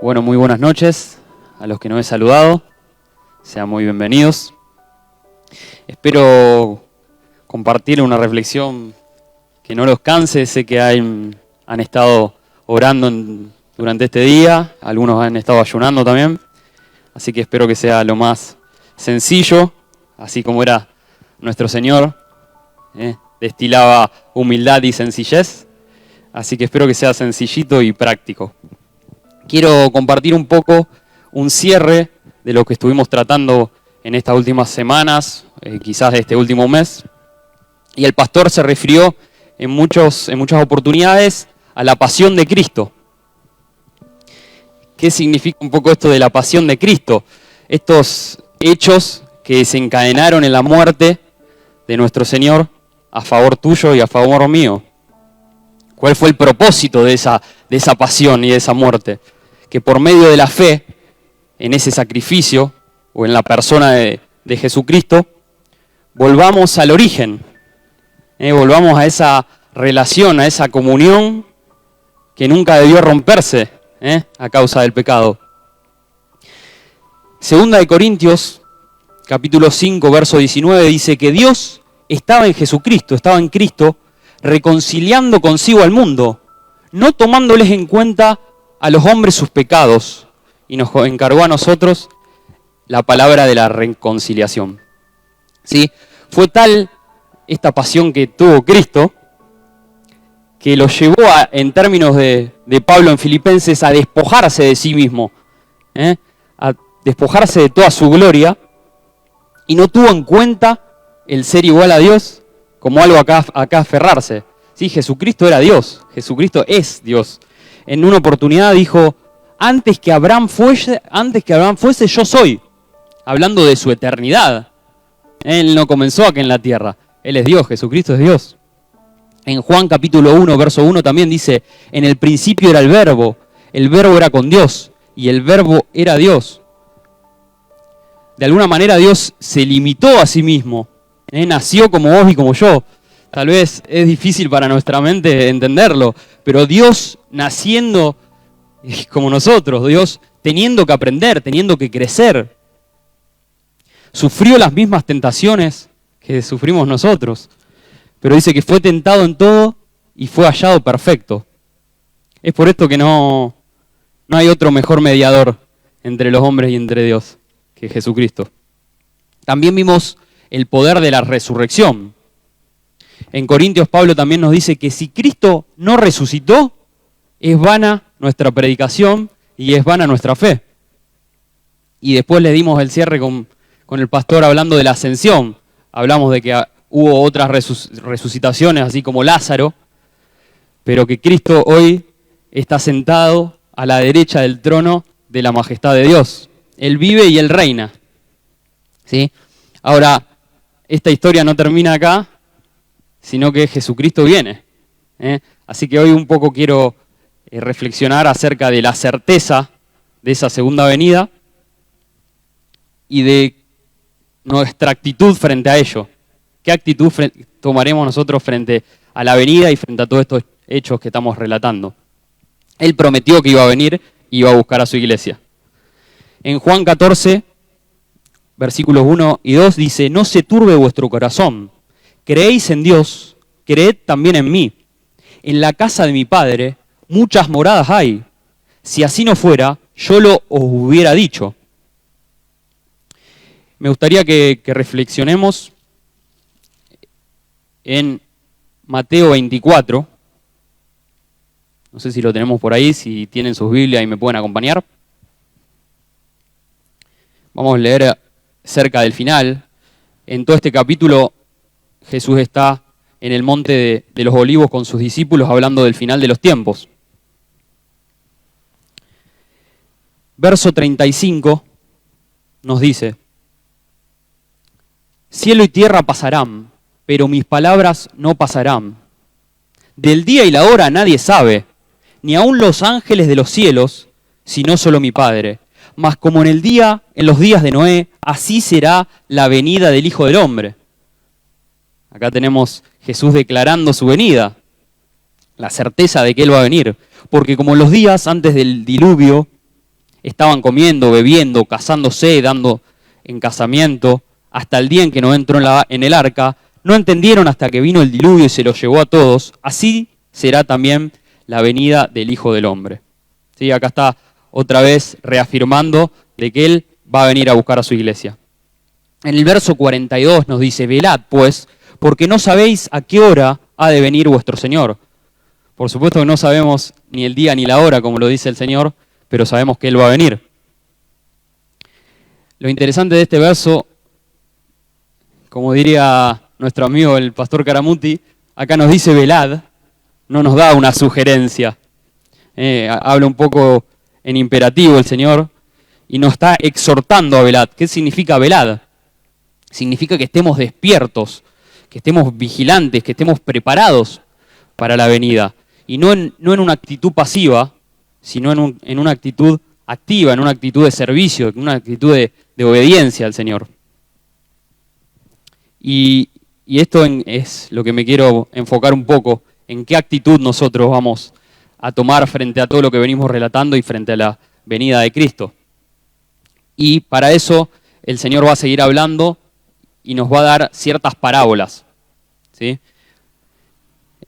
Bueno, muy buenas noches a los que no he saludado. Sean muy bienvenidos. Espero compartir una reflexión que no los canse. Sé que han estado orando durante este día. Algunos han estado ayunando también. Así que espero que sea lo más sencillo, así como era nuestro Señor. Destilaba humildad y sencillez. Así que espero que sea sencillito y práctico. Quiero compartir un poco un cierre de lo que estuvimos tratando en estas últimas semanas, quizás de este último mes. Y el pastor se refirió en muchas oportunidades a la pasión de Cristo. ¿Qué significa un poco esto de la pasión de Cristo? Estos hechos que desencadenaron en la muerte de nuestro Señor a favor tuyo y a favor mío. ¿Cuál fue el propósito de esa pasión y de esa muerte? Que por medio de la fe en ese sacrificio o en la persona de Jesucristo, volvamos al origen, volvamos a esa relación, a esa comunión que nunca debió romperse a causa del pecado. Segunda de Corintios, capítulo 5, verso 19, dice que Dios estaba en Jesucristo, estaba en Cristo, reconciliando consigo al mundo, no tomándoles en cuenta a los hombres sus pecados, y nos encargó a nosotros la palabra de la reconciliación. ¿Sí? Fue tal esta pasión que tuvo Cristo, que lo llevó en términos de Pablo en Filipenses, a despojarse de sí mismo, a despojarse de toda su gloria, y no tuvo en cuenta el ser igual a Dios como algo acá aferrarse. Sí, Jesucristo era Dios, Jesucristo es Dios. En una oportunidad dijo, antes que Abraham fuese, yo soy. Hablando de su eternidad. Él no comenzó aquí en la tierra. Él es Dios, Jesucristo es Dios. En Juan capítulo 1, verso 1 también dice, en el principio era el verbo era con Dios, y el verbo era Dios. De alguna manera Dios se limitó a sí mismo. Nació como vos y como yo. Tal vez es difícil para nuestra mente entenderlo, pero Dios naciendo como nosotros, Dios teniendo que aprender, teniendo que crecer, sufrió las mismas tentaciones que sufrimos nosotros, pero dice que fue tentado en todo y fue hallado perfecto. Es por esto que no hay otro mejor mediador entre los hombres y entre Dios que Jesucristo. También vimos el poder de la resurrección. En Corintios Pablo también nos dice que si Cristo no resucitó, es vana nuestra predicación y es vana nuestra fe. Y después le dimos el cierre con el pastor hablando de la ascensión. Hablamos de que hubo otras resucitaciones, así como Lázaro, pero que Cristo hoy está sentado a la derecha del trono de la majestad de Dios. Él vive y Él reina. ¿Sí? Ahora, esta historia no termina acá, sino que Jesucristo viene. Así que hoy un poco quiero reflexionar acerca de la certeza de esa segunda venida y de nuestra actitud frente a ello. ¿Qué actitud tomaremos nosotros frente a la venida y frente a todos estos hechos que estamos relatando? Él prometió que iba a venir y iba a buscar a su iglesia. En Juan 14, versículos 1 y 2 dice, no se turbe vuestro corazón. Creéis en Dios, creed también en mí. En la casa de mi Padre muchas moradas hay. Si así no fuera, yo os hubiera dicho. Me gustaría que reflexionemos en Mateo 24. No sé si lo tenemos por ahí, si tienen sus Biblias y me pueden acompañar. Vamos a leer cerca del final. En todo este capítulo Jesús está en el monte de los Olivos con sus discípulos hablando del final de los tiempos. Verso 35 nos dice, cielo y tierra pasarán, pero mis palabras no pasarán. Del día y la hora nadie sabe, ni aun los ángeles de los cielos, sino solo mi Padre. Mas como en los días de Noé, así será la venida del Hijo del Hombre. Acá tenemos Jesús declarando su venida, la certeza de que Él va a venir. Porque como en los días antes del diluvio, estaban comiendo, bebiendo, casándose, dando en casamiento, hasta el día en que no entró en el arca, no entendieron hasta que vino el diluvio y se los llevó a todos. Así será también la venida del Hijo del Hombre. ¿Sí? Acá está otra vez reafirmando de que Él va a venir a buscar a su iglesia. En el verso 42 nos dice, velad pues, porque no sabéis a qué hora ha de venir vuestro Señor. Por supuesto que no sabemos ni el día ni la hora, como lo dice el Señor, pero sabemos que Él va a venir. Lo interesante de este verso, como diría nuestro amigo el pastor Caramuti, acá nos dice velad, no nos da una sugerencia. Habla un poco en imperativo el Señor y nos está exhortando a velad. ¿Qué significa velad? Significa que estemos despiertos, que estemos vigilantes, que estemos preparados para la venida. Y no en una actitud pasiva, sino en una actitud activa, en una actitud de servicio, en una actitud de obediencia al Señor. Y esto es lo que me quiero enfocar un poco, en qué actitud nosotros vamos a tomar frente a todo lo que venimos relatando y frente a la venida de Cristo. Y para eso el Señor va a seguir hablando y nos va a dar ciertas parábolas, ¿sí?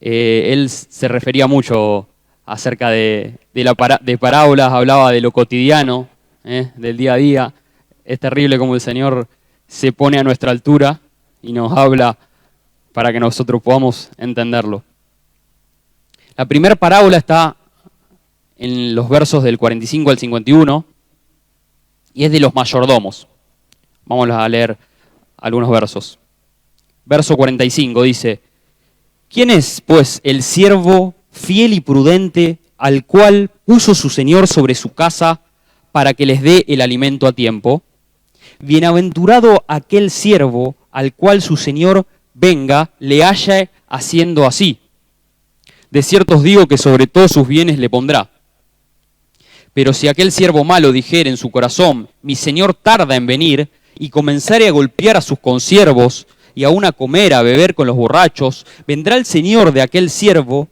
Él se refería mucho acerca de parábolas, hablaba de lo cotidiano, del día a día. Es terrible como el Señor se pone a nuestra altura y nos habla para que nosotros podamos entenderlo. La primera parábola está en los versos del 45 al 51 y es de los mayordomos. Vamos a leer algunos versos. Verso 45 dice, ¿quién es, pues, el siervo fiel y prudente al cual puso su señor sobre su casa para que les dé el alimento a tiempo? Bienaventurado aquel siervo al cual su señor venga, le halle haciendo así. De cierto os digo que sobre todos sus bienes le pondrá. Pero si aquel siervo malo dijere en su corazón, mi señor tarda en venir, y comenzare a golpear a sus consiervos, y aún a comer, a beber con los borrachos, vendrá el señor de aquel siervo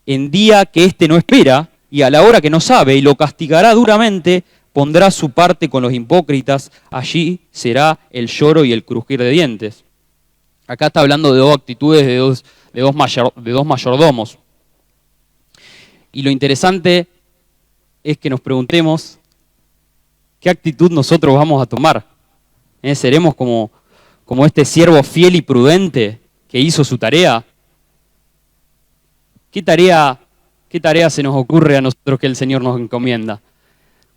en día que éste no espera, y a la hora que no sabe, y lo castigará duramente, pondrá su parte con los hipócritas, allí será el lloro y el crujir de dientes. Acá está hablando de dos actitudes de dos mayordomos. Y lo interesante es que nos preguntemos qué actitud nosotros vamos a tomar. ¿Seremos como este siervo fiel y prudente que hizo su tarea? ¿Qué tarea se nos ocurre a nosotros que el Señor nos encomienda?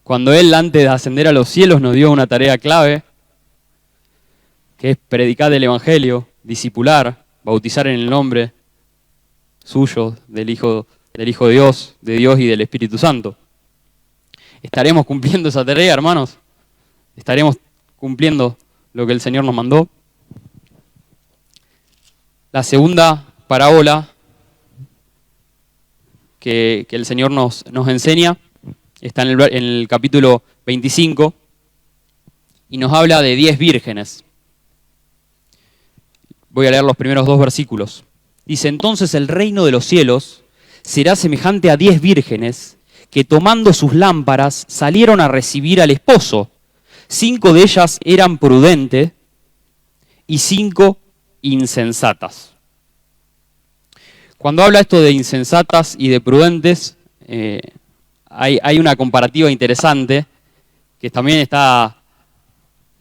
Cuando Él, antes de ascender a los cielos, nos dio una tarea clave, que es predicar el Evangelio, discipular, bautizar en el nombre suyo, del Hijo de Dios y del Espíritu Santo. ¿Estaremos cumpliendo esa tarea, hermanos? ¿Estaremos cumpliendo lo que el Señor nos mandó? La segunda parábola que el Señor nos enseña está en el capítulo 25 y nos habla de 10 vírgenes. Voy a leer los primeros 2 versículos. Dice, entonces el reino de los cielos será semejante a 10 vírgenes que tomando sus lámparas salieron a recibir al esposo. 5 de ellas eran prudentes y 5 insensatas. Cuando habla esto de insensatas y de prudentes, hay una comparativa interesante que también está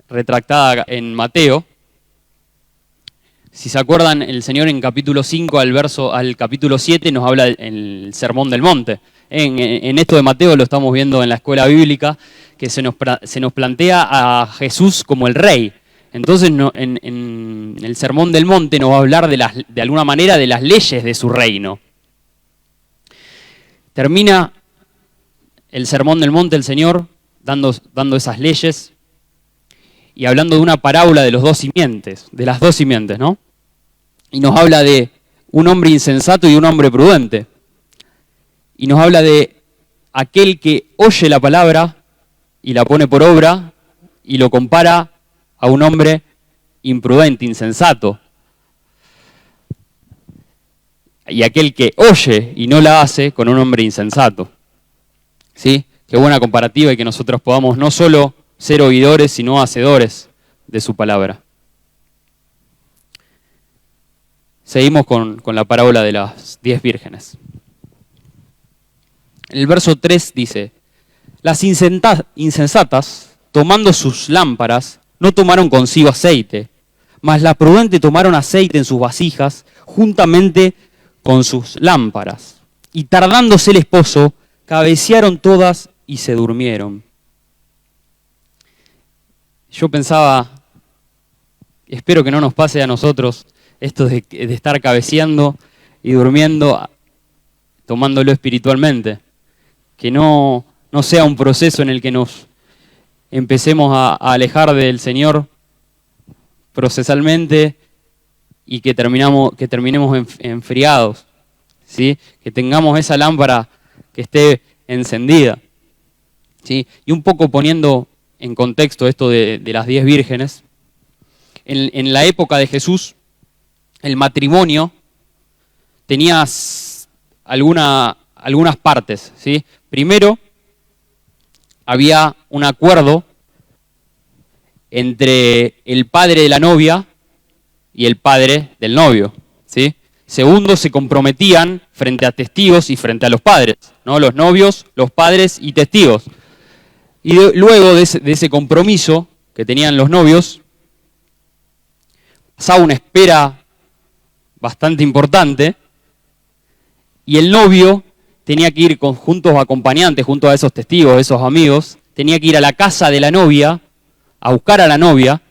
retractada en Mateo. Si se acuerdan, el Señor en capítulo 5 al capítulo 7 nos habla del Sermón del Monte. En esto de Mateo lo estamos viendo en la escuela bíblica, que se nos plantea a Jesús como el rey. Entonces en el Sermón del Monte nos va a hablar de alguna manera de las leyes de su reino. Termina el Sermón del Monte el Señor dando esas leyes y hablando de una parábola de las dos simientes, ¿no? Y nos habla de un hombre insensato y un hombre prudente. Y nos habla de aquel que oye la palabra y la pone por obra y lo compara a un hombre imprudente, insensato. Y aquel que oye y no la hace con un hombre insensato. ¿Sí? Qué buena comparativa y que nosotros podamos no solo ser oidores, sino hacedores de su palabra. Seguimos con la parábola de las 10 vírgenes. En el verso 3 dice, las insensatas, tomando sus lámparas, no tomaron consigo aceite, mas las prudentes tomaron aceite en sus vasijas, juntamente con sus lámparas. Y tardándose el esposo, cabecearon todas y se durmieron. Yo pensaba, espero que no nos pase a nosotros esto de estar cabeceando y durmiendo, tomándolo espiritualmente. Que no sea un proceso en el que nos empecemos a alejar del Señor procesalmente y que terminemos enfriados, ¿sí? Que tengamos esa lámpara que esté encendida, ¿sí? Y un poco poniendo en contexto esto de las 10 vírgenes, en la época de Jesús, el matrimonio tenía algunas partes, ¿sí? Primero, había un acuerdo entre el padre de la novia y el padre del novio, ¿sí? Segundo, se comprometían frente a testigos y frente a los padres, ¿no? Los novios, los padres y testigos. Y luego de ese compromiso que tenían los novios, pasaba una espera bastante importante y el novio tenía que ir juntos acompañantes, junto a esos testigos, esos amigos, tenía que ir a la casa de la novia, a buscar a la novia,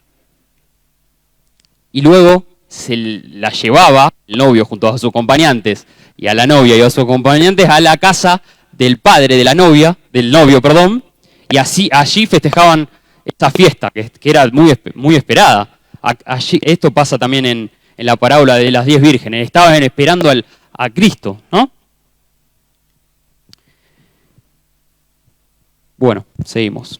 y luego se la llevaba el novio junto a sus acompañantes, y a la novia y a sus acompañantes a la casa del padre de la novia, del novio, perdón, y así allí festejaban esta fiesta, que era muy esperada. Esto pasa también en la parábola de las 10 vírgenes, estaban esperando a Cristo, ¿no? Bueno, seguimos.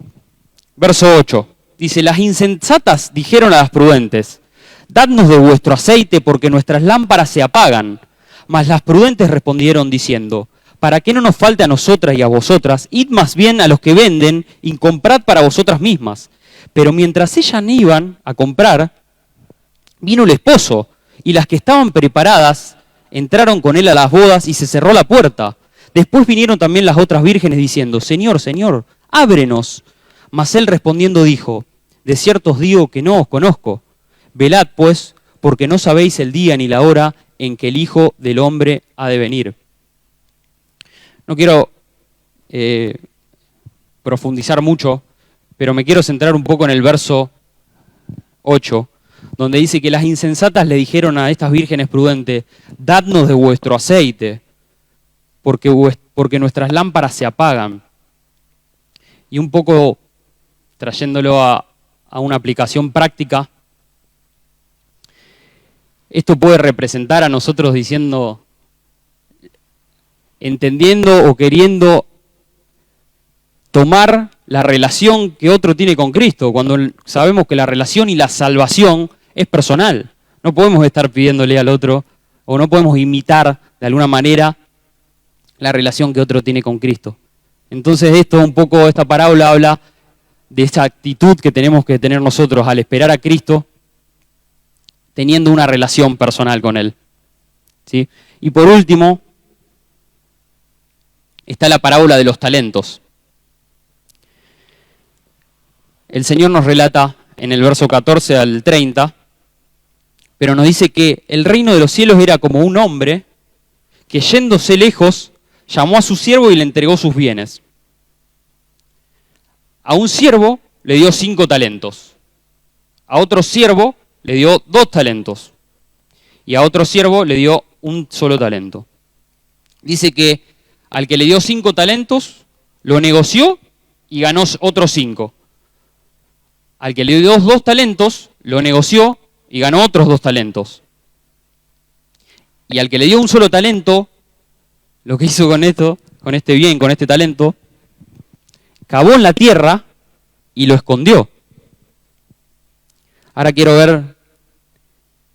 Verso 8. Dice, las insensatas dijeron a las prudentes, dadnos de vuestro aceite porque nuestras lámparas se apagan. Mas las prudentes respondieron diciendo, para que no nos falte a nosotras y a vosotras, id más bien a los que venden y comprad para vosotras mismas. Pero mientras ellas iban a comprar, vino el esposo, y las que estaban preparadas entraron con él a las bodas y se cerró la puerta. Después vinieron también las otras vírgenes diciendo, Señor, Señor, ábrenos. Mas él respondiendo dijo, de cierto os digo que no os conozco. Velad pues, porque no sabéis el día ni la hora en que el Hijo del Hombre ha de venir. No quiero profundizar mucho, pero me quiero centrar un poco en el verso 8, donde dice que las insensatas le dijeron a estas vírgenes prudentes, dadnos de vuestro aceite, porque nuestras lámparas se apagan. Y un poco trayéndolo a una aplicación práctica, esto puede representar a nosotros diciendo, entendiendo o queriendo tomar la relación que otro tiene con Cristo, cuando sabemos que la relación y la salvación es personal. No podemos estar pidiéndole al otro, o no podemos imitar de alguna manera la relación que otro tiene con Cristo. Entonces esta parábola habla de esa actitud que tenemos que tener nosotros al esperar a Cristo, teniendo una relación personal con Él, ¿sí? Y por último, está la parábola de los talentos. El Señor nos relata en el verso 14 al 30, pero nos dice que el reino de los cielos era como un hombre que yéndose lejos, llamó a su siervo y le entregó sus bienes. A un siervo le dio 5 talentos, a otro siervo le dio 2 talentos y a otro siervo le dio 1 solo talento. Dice que al que le dio 5 talentos, lo negoció y ganó otros 5. Al que le dio 2 talentos, lo negoció y ganó otros 2 talentos. Y al que le dio 1 solo talento, lo que hizo con este bien, con este talento, cavó en la tierra y lo escondió. Ahora quiero ver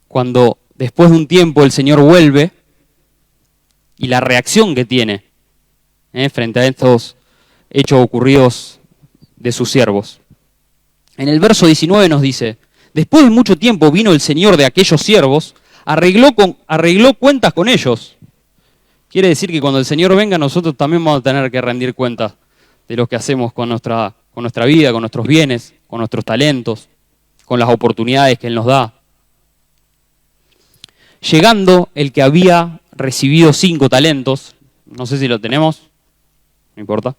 cuando después de un tiempo el Señor vuelve y la reacción que tiene frente a estos hechos ocurridos de sus siervos. En el verso 19 nos dice, después de mucho tiempo vino el señor de aquellos siervos, arregló cuentas con ellos. Quiere decir que cuando el Señor venga nosotros también vamos a tener que rendir cuentas de lo que hacemos con nuestra vida, con nuestros bienes, con nuestros talentos, con las oportunidades que Él nos da. Llegando el que había recibido 5 talentos, no sé si lo tenemos, no importa.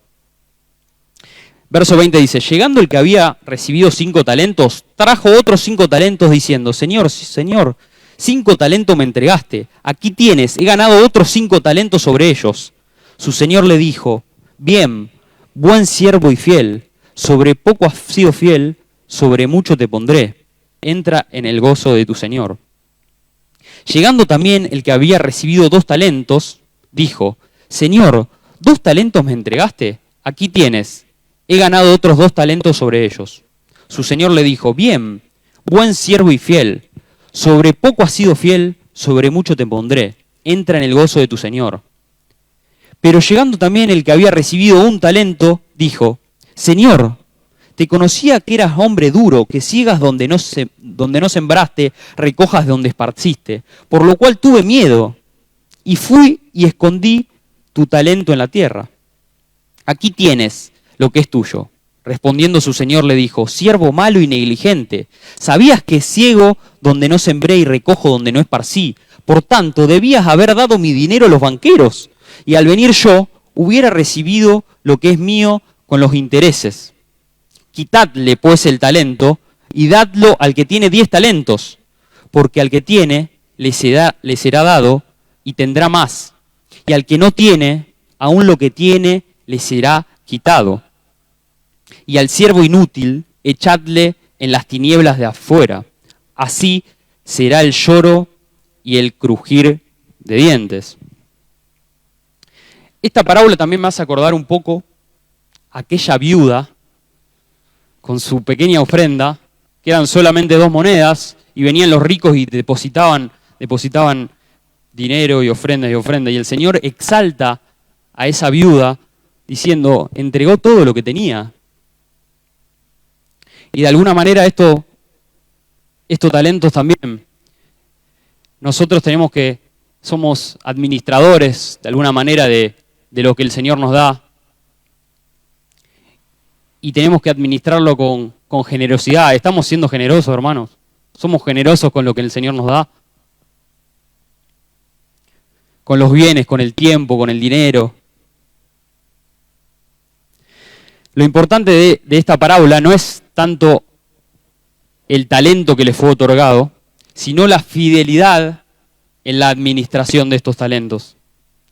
Verso 20 dice, llegando el que había recibido 5 talentos, trajo otros 5 talentos diciendo, Señor, 5 talentos me entregaste, aquí tienes, he ganado otros 5 talentos sobre ellos. Su señor le dijo, bien, buen siervo y fiel, sobre poco has sido fiel, sobre mucho te pondré, entra en el gozo de tu señor. Llegando también el que había recibido 2 talentos, dijo, Señor, 2 talentos me entregaste, aquí tienes, he ganado otros 2 talentos sobre ellos. Su señor le dijo, bien, buen siervo y fiel, sobre poco has sido fiel, sobre mucho te pondré. Entra en el gozo de tu señor. Pero llegando también el que había recibido 1 talento, dijo, Señor, te conocía que eras hombre duro, que ciegas donde no sembraste, recojas donde esparciste. Por lo cual tuve miedo, y fui y escondí tu talento en la tierra. Aquí tienes lo que es tuyo. Respondiendo su señor le dijo, siervo malo y negligente, ¿sabías que ciego donde no sembré y recojo donde no esparcí? Por tanto, debías haber dado mi dinero a los banqueros, y al venir yo hubiera recibido lo que es mío con los intereses. Quitadle pues el talento y dadlo al que tiene 10 talentos, porque al que tiene le será dado y tendrá más, y al que no tiene, aún lo que tiene le será quitado. Y al siervo inútil, echadle en las tinieblas de afuera. Así será el lloro y el crujir de dientes. Esta parábola también me hace acordar un poco a aquella viuda con su pequeña ofrenda, que eran solamente 2 monedas, y venían los ricos y depositaban dinero y ofrenda, y el Señor exalta a esa viuda diciendo, entregó todo lo que tenía. Y de alguna manera estos talentos también, nosotros somos administradores de alguna manera de lo que el Señor nos da. Y tenemos que administrarlo con generosidad. Estamos siendo generosos, hermanos. Somos generosos con lo que el Señor nos da. Con los bienes, con el tiempo, con el dinero. Lo importante de esta parábola no es tanto el talento que le fue otorgado, sino la fidelidad en la administración de estos talentos.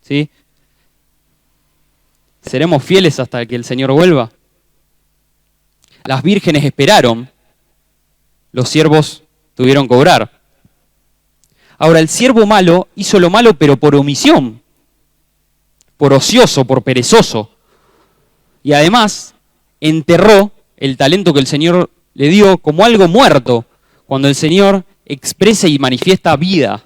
¿Sí? ¿Seremos fieles hasta que el Señor vuelva? Las vírgenes esperaron, los siervos tuvieron que obrar. Ahora, el siervo malo hizo lo malo, pero por omisión, por ocioso, por perezoso. Y además, enterró el talento que el Señor le dio como algo muerto, cuando el Señor expresa y manifiesta vida.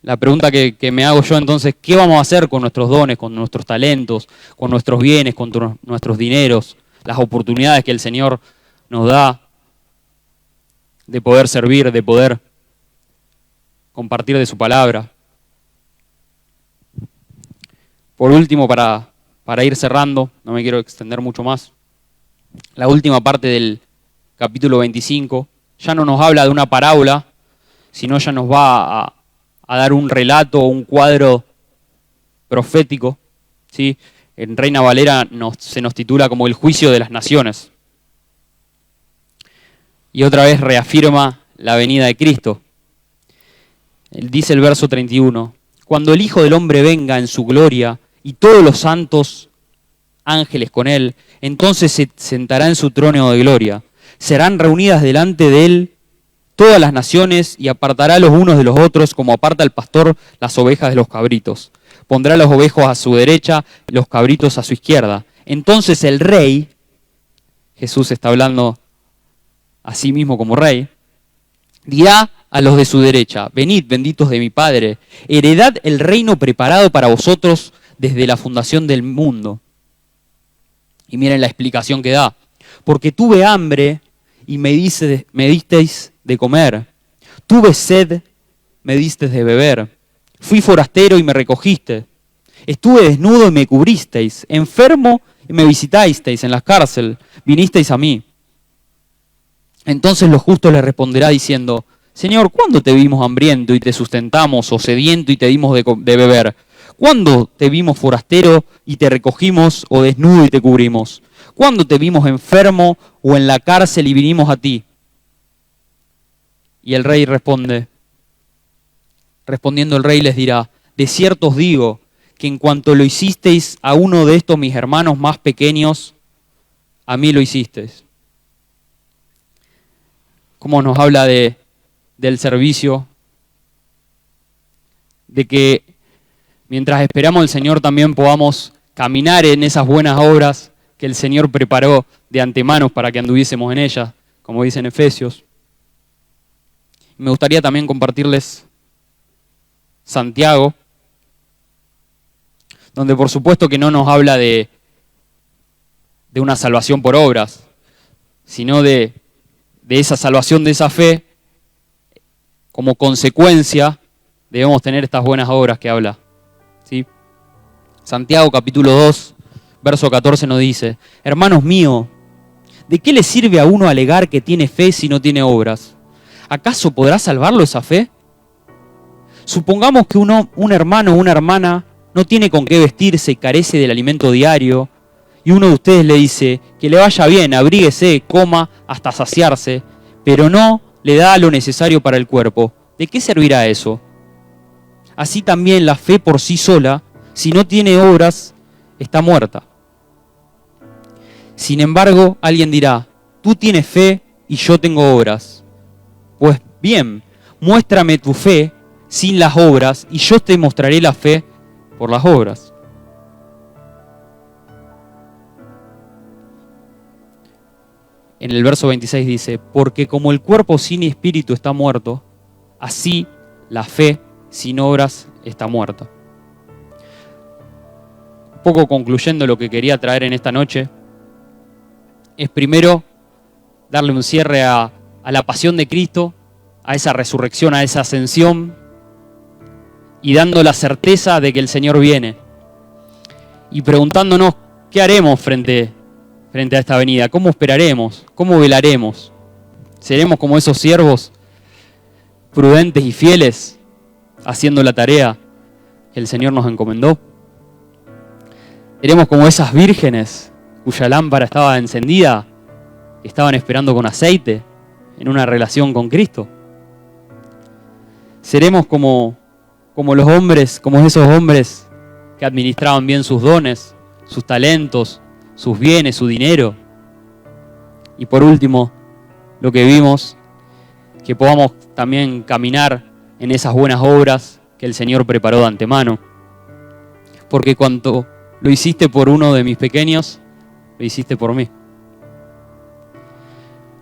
La pregunta que me hago yo entonces, ¿qué vamos a hacer con nuestros dones, con nuestros talentos, con nuestros bienes, con nuestros dineros, las oportunidades que el Señor nos da de poder servir, de poder compartir de su palabra? Por último, para ir cerrando, no me quiero extender mucho más, la última parte del capítulo 25 ya no nos habla de una parábola, sino ya nos va a dar un relato, un cuadro profético, ¿sí? En Reina Valera se nos titula como el juicio de las naciones. Y otra vez reafirma la venida de Cristo. Dice el verso 31, cuando el Hijo del Hombre venga en su gloria y todos los santos ángeles con él, entonces se sentará en su trono de gloria. Serán reunidas delante de él todas las naciones y apartará los unos de los otros como aparta el pastor las ovejas de los cabritos. Pondrá los ovejos a su derecha y los cabritos a su izquierda. Entonces el rey, Jesús está hablando a sí mismo como rey, dirá a los de su derecha, venid benditos de mi Padre, heredad el reino preparado para vosotros desde la fundación del mundo. Y miren la explicación que da. Porque tuve hambre y me disteis de comer. Tuve sed, me disteis de beber. Fui forastero y me recogisteis. Estuve desnudo y me cubristeis. Enfermo y me visitasteis en la cárcel. Vinisteis a mí. Entonces los justos le responderá diciendo: Señor, ¿cuándo te vimos hambriento y te sustentamos, o sediento y te dimos de beber? ¿Cuándo te vimos forastero y te recogimos, o desnudo y te cubrimos? ¿Cuándo te vimos enfermo o en la cárcel y vinimos a ti? Y el rey respondiendo el rey les dirá: de cierto os digo que en cuanto lo hicisteis a uno de estos mis hermanos más pequeños, a mí lo hicisteis. ¿Cómo nos habla del servicio? De que mientras esperamos al Señor también podamos caminar en esas buenas obras que el Señor preparó de antemano para que anduviésemos en ellas, como dice en Efesios. Me gustaría también compartirles Santiago, donde por supuesto que no nos habla de una salvación por obras, sino de esa salvación, de esa fe. Como consecuencia debemos tener estas buenas obras que habla, ¿sí? Santiago capítulo 2, verso 14 nos dice: hermanos míos, ¿de qué le sirve a uno alegar que tiene fe si no tiene obras? ¿Acaso podrá salvarlo esa fe? Supongamos que un hermano o una hermana no tiene con qué vestirse y carece del alimento diario, y uno de ustedes le dice que le vaya bien, abríguese, coma hasta saciarse, pero no le da lo necesario para el cuerpo. ¿De qué servirá eso? Así también la fe por sí sola, si no tiene obras, está muerta. Sin embargo, alguien dirá: tú tienes fe y yo tengo obras. Pues bien, muéstrame tu fe sin las obras y yo te mostraré la fe por las obras. En el verso 26 dice: porque como el cuerpo sin espíritu está muerto, así la fe sin obras está muerta. Un poco concluyendo lo que quería traer en esta noche, es primero darle un cierre a la pasión de Cristo, a esa resurrección, a esa ascensión, y dando la certeza de que el Señor viene. Y preguntándonos, ¿qué haremos frente a esta venida? ¿Cómo esperaremos? ¿Cómo velaremos? ¿Seremos como esos siervos prudentes y fieles, haciendo la tarea que el Señor nos encomendó? ¿Seremos como esas vírgenes cuya lámpara estaba encendida, que estaban esperando con aceite en una relación con Cristo? ¿Seremos como los hombres, como esos hombres que administraban bien sus dones, sus talentos, sus bienes, su dinero? Y por último, lo que vimos, que podamos también caminar en esas buenas obras que el Señor preparó de antemano. Porque cuanto lo hiciste por uno de mis pequeños, lo hiciste por mí.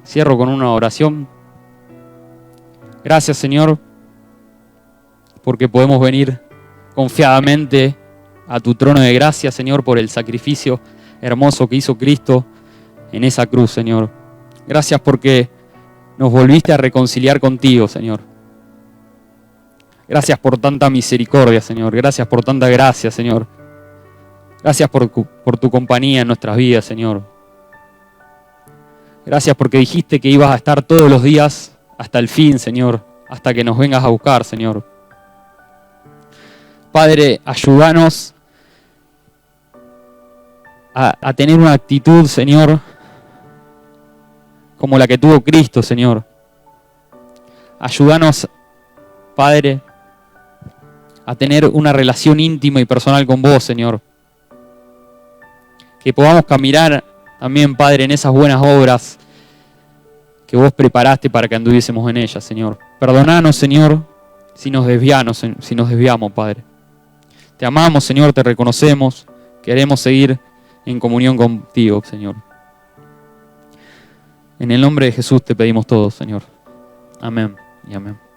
Cierro con una oración. Gracias, Señor, porque podemos venir confiadamente a tu trono de gracia, Señor, por el sacrificio hermoso que hizo Cristo en esa cruz, Señor. Gracias porque nos volviste a reconciliar contigo, Señor. Gracias por tanta misericordia, Señor. Gracias por tanta gracia, Señor. Gracias por tu compañía en nuestras vidas, Señor. Gracias porque dijiste que ibas a estar todos los días hasta el fin, Señor, hasta que nos vengas a buscar, Señor. Padre, ayúdanos a tener una actitud, Señor, como la que tuvo Cristo, Señor. Ayúdanos, Padre, a tener una relación íntima y personal con vos, Señor. Que podamos caminar también, Padre, en esas buenas obras que vos preparaste para que anduviésemos en ellas, Señor. Perdonanos, Señor, si nos desviamos, Padre. Te amamos, Señor, te reconocemos. Queremos seguir en comunión contigo, Señor. En el nombre de Jesús te pedimos todo, Señor. Amén y amén.